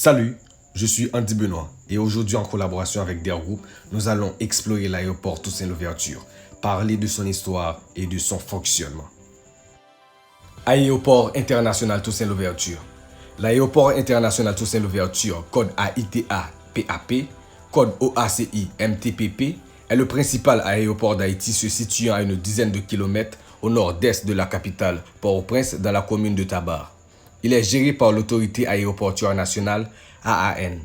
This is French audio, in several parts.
Salut, je suis Andy Benoît et aujourd'hui en collaboration avec Der Group, nous allons explorer l'aéroport Toussaint Louverture, parler de son histoire et de son fonctionnement. Aéroport international Toussaint Louverture. L'aéroport international Toussaint Louverture, code AITA PAP, code OACI MTPP, est le principal aéroport d'Haïti se situant à une dizaine de kilomètres au nord-est de la capitale, Port-au-Prince, dans la commune de Tabar. Il est géré par l'autorité aéroportuaire nationale, AAN.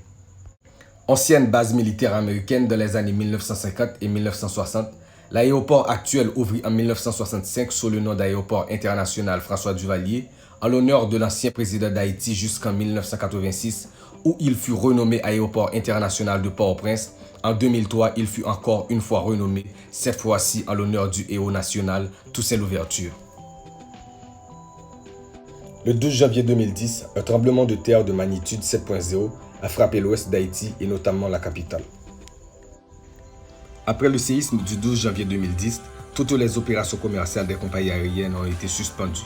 Ancienne base militaire américaine dans les années 1950 et 1960, l'aéroport actuel ouvrit en 1965 sous le nom d'aéroport international François Duvalier, en l'honneur de l'ancien président d'Haïti jusqu'en 1986, où il fut renommé aéroport international de Port-au-Prince. En 2003, il fut encore une fois renommé, cette fois-ci en l'honneur du héros national Toussaint Louverture. Le 12 janvier 2010, un tremblement de terre de magnitude 7.0 a frappé l'ouest d'Haïti et notamment la capitale. Après le séisme du 12 janvier 2010, toutes les opérations commerciales des compagnies aériennes ont été suspendues.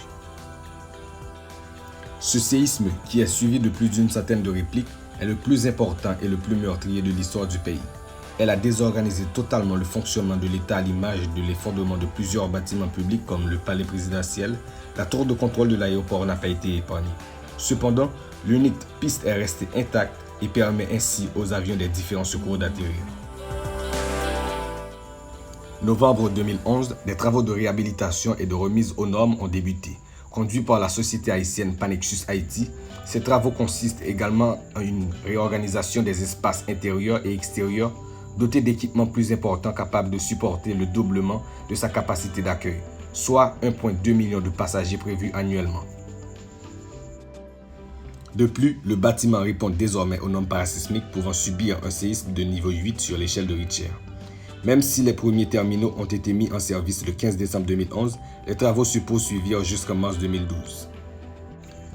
Ce séisme, qui est suivi de plus d'une centaine de répliques, est le plus important et le plus meurtrier de l'histoire du pays. Elle a désorganisé totalement le fonctionnement de l'État à l'image de l'effondrement de plusieurs bâtiments publics comme le palais présidentiel. La tour de contrôle de l'aéroport n'a pas été épargnée. Cependant, l'unique piste est restée intacte et permet ainsi aux avions des différents secours d'atterrir. Novembre 2011, des travaux de réhabilitation et de remise aux normes ont débuté. Conduits par la société haïtienne Panexus Haïti, ces travaux consistent également en une réorganisation des espaces intérieurs et extérieurs dotés d'équipements plus importants capables de supporter le doublement de sa capacité d'accueil, soit 1,2 million de passagers prévus annuellement. De plus, le bâtiment répond désormais aux normes parasismiques pouvant subir un séisme de niveau 8 sur l'échelle de Richter. Même si les premiers terminaux ont été mis en service le 15 décembre 2011, les travaux se poursuivirent jusqu'en mars 2012.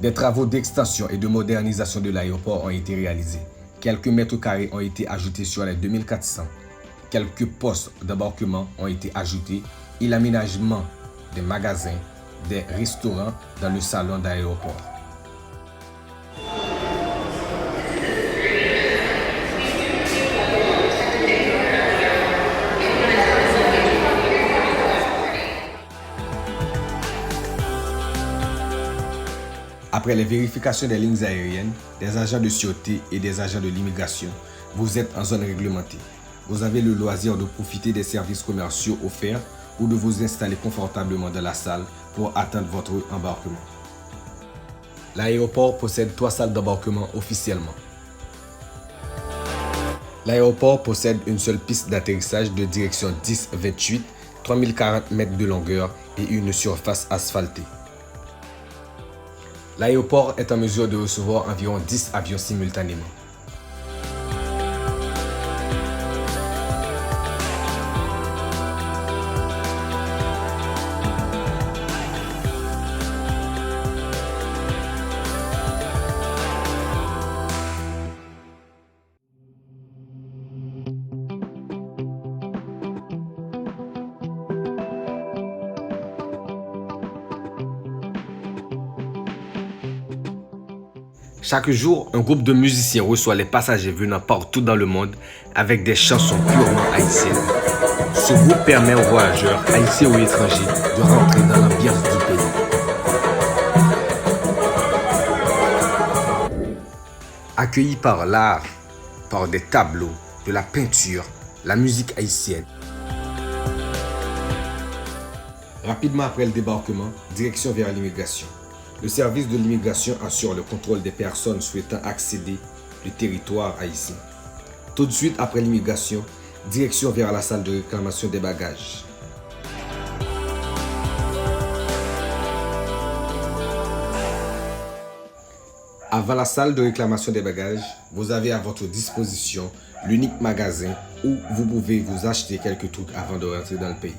Des travaux d'extension et de modernisation de l'aéroport ont été réalisés. Quelques mètres carrés ont été ajoutés sur les 2400. Quelques postes d'embarquement ont été ajoutés et l'aménagement des magasins, des restaurants dans le salon d'aéroport. Après les vérifications des lignes aériennes, des agents de sûreté et des agents de l'immigration, vous êtes en zone réglementée. Vous avez le loisir de profiter des services commerciaux offerts ou de vous installer confortablement dans la salle pour attendre votre embarquement. L'aéroport possède 3 salles d'embarquement officiellement. L'aéroport possède une seule piste d'atterrissage de direction 10-28, 3040 mètres de longueur et une surface asphaltée. L'aéroport est en mesure de recevoir environ 10 avions simultanément. Chaque jour, un groupe de musiciens reçoit les passagers venant partout dans le monde avec des chansons purement haïtiennes. Ce groupe permet aux voyageurs, haïtiens ou étrangers, de rentrer dans l'ambiance du pays. Accueillis par l'art, par des tableaux, de la peinture, la musique haïtienne. Rapidement après le débarquement, direction vers l'immigration. Le service de l'immigration assure le contrôle des personnes souhaitant accéder au territoire haïtien. Tout de suite après l'immigration, direction vers la salle de réclamation des bagages. Avant la salle de réclamation des bagages, vous avez à votre disposition l'unique magasin où vous pouvez vous acheter quelques trucs avant de rentrer dans le pays.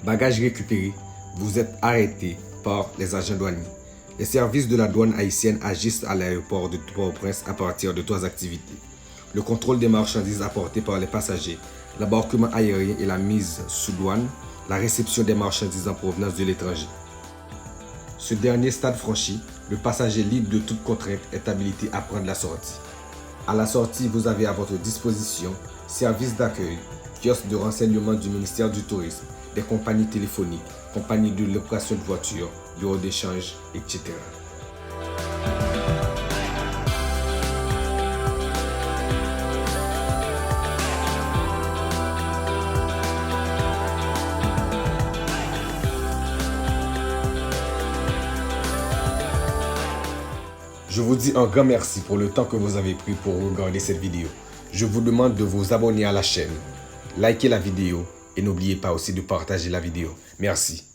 Bagages récupérés, vous êtes arrêté par les agents douaniers. Les services de la douane haïtienne agissent à l'aéroport de Port-au-Prince à partir de 3 activités. Le contrôle des marchandises apportées par les passagers, l'embarquement aérien et la mise sous douane, la réception des marchandises en provenance de l'étranger. Ce dernier stade franchi, le passager libre de toute contrainte est habilité à prendre la sortie. À la sortie, vous avez à votre disposition services d'accueil, kiosques de renseignement du ministère du Tourisme, des compagnies téléphoniques, compagnies de location de voitures, bureaux d'échange, etc. Je vous dis un grand merci pour le temps que vous avez pris pour regarder cette vidéo. Je vous demande de vous abonner à la chaîne, liker la vidéo et n'oubliez pas aussi de partager la vidéo. Merci.